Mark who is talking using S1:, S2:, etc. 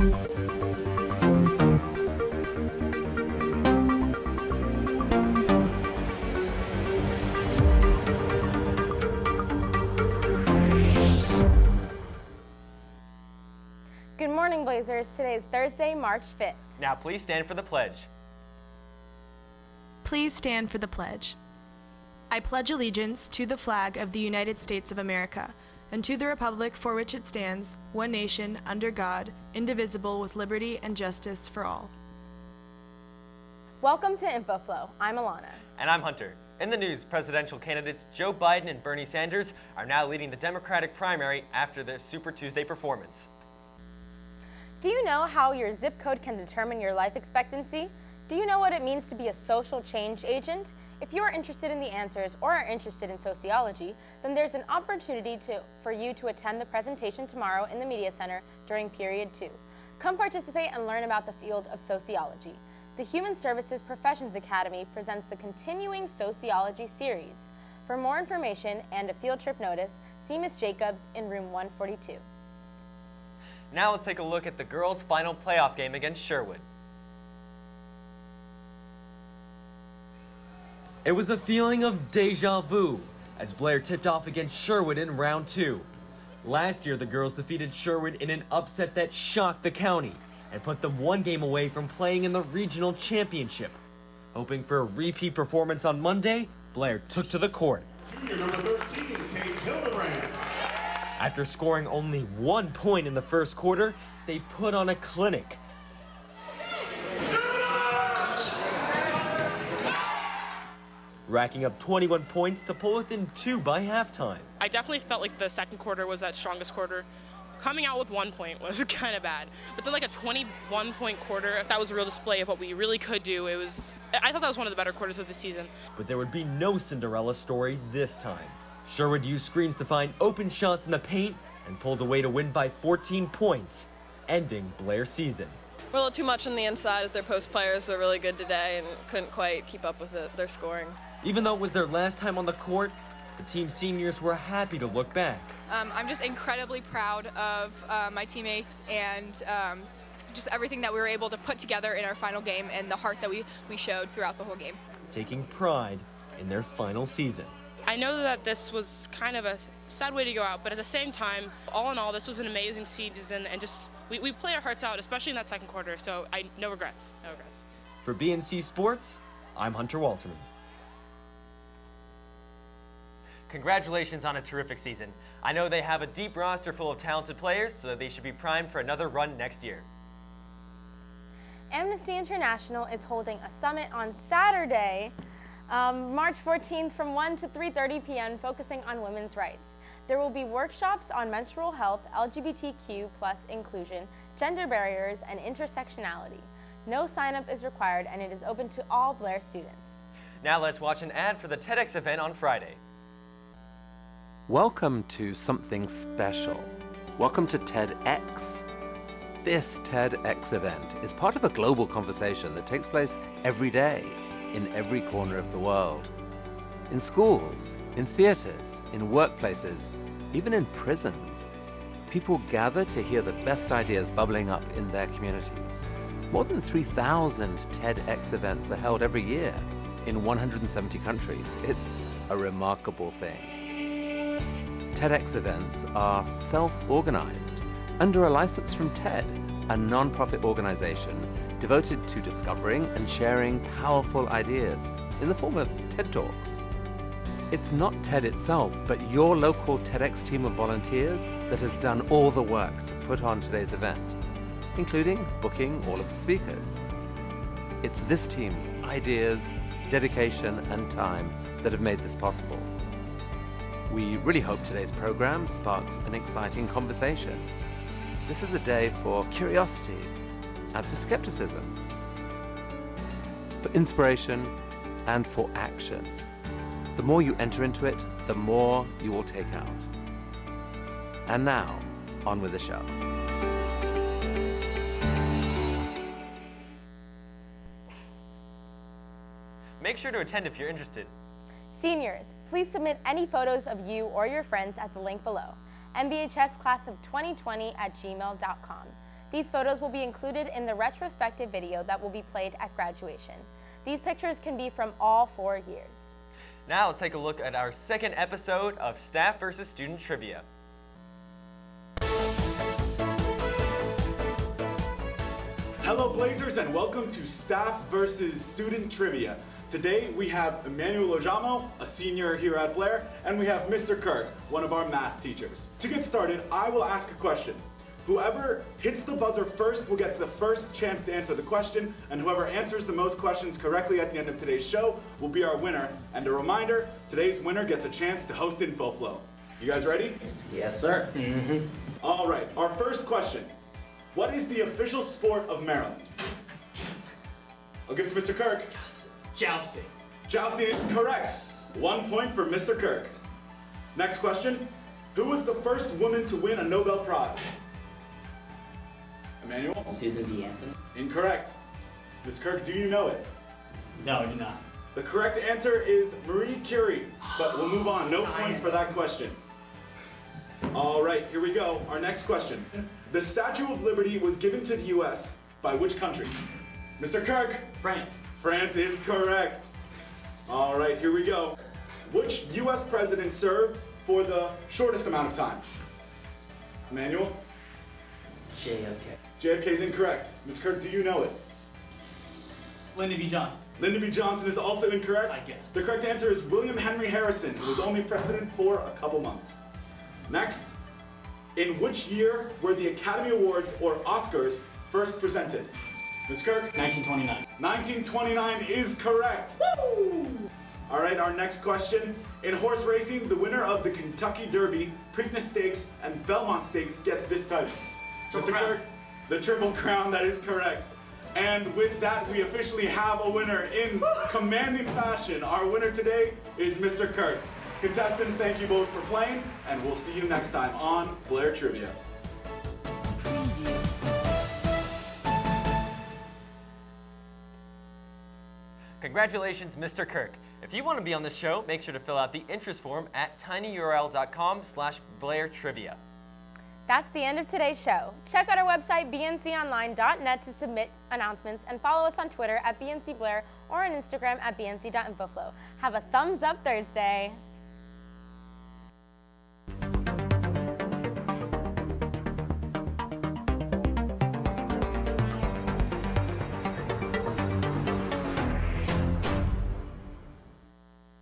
S1: Good morning, Blazers. Today is Thursday, March 5th.
S2: Now please stand for the pledge.
S3: Please stand for the pledge. I pledge allegiance to the flag of the United States of America and to the republic for which it stands, one nation, under God, indivisible, with liberty and justice for all.
S1: Welcome to InfoFlow. I'm Alanna.
S2: And I'm Hunter. In the news, presidential candidates Joe Biden and Bernie Sanders are now leading the Democratic primary after their Super Tuesday performance.
S1: Do you know how your zip code can determine your life expectancy? Do you know what it means to be a social change agent? If you are interested in the answers or are interested in sociology, then there's an opportunity for you to attend the presentation tomorrow in the Media Center during Period 2. Come participate and learn about the field of sociology. The Human Services Professions Academy presents the continuing sociology series. For more information and a field trip notice, see Ms. Jacobs in room 142.
S2: Now let's take a look at the girls' final playoff game against Sherwood. It was a feeling of deja vu as Blair tipped off against Sherwood in round 2. Last year, the girls defeated Sherwood in an upset that shocked the county and put them one game away from playing in the regional championship. Hoping for a repeat performance on Monday, Blair took to the court.
S4: Junior number 13, Kate Hildebrand.
S2: After scoring only 1 point in the first quarter, they put on a clinic. Racking up 21 points to pull within 2 by halftime.
S5: I definitely felt like the second quarter was that strongest quarter. Coming out with 1 point was kind of bad, but then like a 21-point quarter, if that was a real display of what we really could do, I thought that was one of the better quarters of the season.
S2: But there would be no Cinderella story this time. Sherwood used screens to find open shots in the paint and pulled away to win by 14 points, ending Blair's season.
S6: We're a little too much on the inside. Their post players were really good today and couldn't quite keep up with their scoring.
S2: Even though it was their last time on the court, the team seniors were happy to look back.
S7: I'm just incredibly proud of my teammates and just everything that we were able to put together in our final game and the heart that we showed throughout the whole game.
S2: Taking pride in their final season.
S5: I know that this was kind of a sad way to go out, but at the same time, all in all, this was an amazing season, and just we played our hearts out, especially in that second quarter, so no regrets.
S2: For BNC Sports, I'm Hunter Walterman. Congratulations on a terrific season. I know they have a deep roster full of talented players, so they should be primed for another run next year.
S1: Amnesty International is holding a summit on Saturday, March 14th from 1 to 3:30 p.m. focusing on women's rights. There will be workshops on menstrual health, LGBTQ+ inclusion, gender barriers, and intersectionality. No sign-up is required, and it is open to all Blair students.
S2: Now let's watch an ad for the TEDx event on Friday.
S8: Welcome to something special. Welcome to TEDx. This TEDx event is part of a global conversation that takes place every day in every corner of the world. In schools, in theaters, in workplaces, even in prisons, people gather to hear the best ideas bubbling up in their communities. More than 3,000 TEDx events are held every year in 170 countries. It's a remarkable thing. TEDx events are self-organized under a license from TED, a non-profit organization devoted to discovering and sharing powerful ideas in the form of TED Talks. It's not TED itself, but your local TEDx team of volunteers that has done all the work to put on today's event, including booking all of the speakers. It's this team's ideas, dedication, and time that have made this possible. We really hope today's program sparks an exciting conversation. This is a day for curiosity and for skepticism, for inspiration and for action. The more you enter into it, the more you will take out. And now, on with the show.
S2: Make sure to attend if you're interested.
S1: Seniors, please submit any photos of you or your friends at the link below, mbhsclass of 2020@gmail.com. These photos will be included in the retrospective video that will be played at graduation. These pictures can be from all 4 years.
S2: Now let's take a look at our second episode of Staff versus Student Trivia.
S9: Hello Blazers and welcome to Staff versus Student Trivia. Today we have Emmanuel Ojamo, a senior here at Blair, and we have Mr. Kirk, one of our math teachers. To get started, I will ask a question. Whoever hits the buzzer first will get the first chance to answer the question, and whoever answers the most questions correctly at the end of today's show will be our winner. And a reminder, today's winner gets a chance to host InfoFlow. You guys ready?
S10: Yes, sir.
S9: All right, our first question. What is the official sport of Maryland? I'll give it to Mr. Kirk.
S10: Yes. Jousting.
S9: Jousting is correct. 1 point for Mr. Kirk. Next question. Who was the first woman to win a Nobel Prize? Emmanuel?
S10: Susan B. Anthony.
S9: Incorrect. Ms. Kirk, do you know it?
S10: No, I do not.
S9: The correct answer is Marie Curie, but we'll move on. No points for that question. All right, here we go. Our next question. The Statue of Liberty was given to the U.S. by which country? Mr. Kirk?
S10: France.
S9: France is correct. All right, here we go. Which U.S. president served for the shortest amount of time? Emmanuel?
S10: JFK.
S9: JFK is incorrect. Ms. Kirk, do you know it?
S10: Lyndon B. Johnson.
S9: Lyndon B. Johnson is also incorrect.
S10: I guess.
S9: The correct answer is William Henry Harrison, who was only president for a couple months. Next, in which year were the Academy Awards, or Oscars, first presented? Ms. Kirk?
S10: 1929.
S9: 1929 is correct. Woo! All right, our next question. In horse racing, the winner of the Kentucky Derby, Preakness Stakes, and Belmont Stakes gets this title. Mr. Kirk? The Triple Crown, that is correct. And with that, we officially have a winner in commanding fashion. Our winner today is Mr. Kirk. Contestants, thank you both for playing, and we'll see you next time on Blair Trivia.
S2: Congratulations, Mr. Kirk. If you want to be on the show, make sure to fill out the interest form at tinyurl.com/BlairTrivia.
S1: That's the end of today's show. Check out our website, bnconline.net, to submit announcements, and follow us on Twitter at BNCBlair or on Instagram at bnc.infoflow. Have a thumbs up Thursday.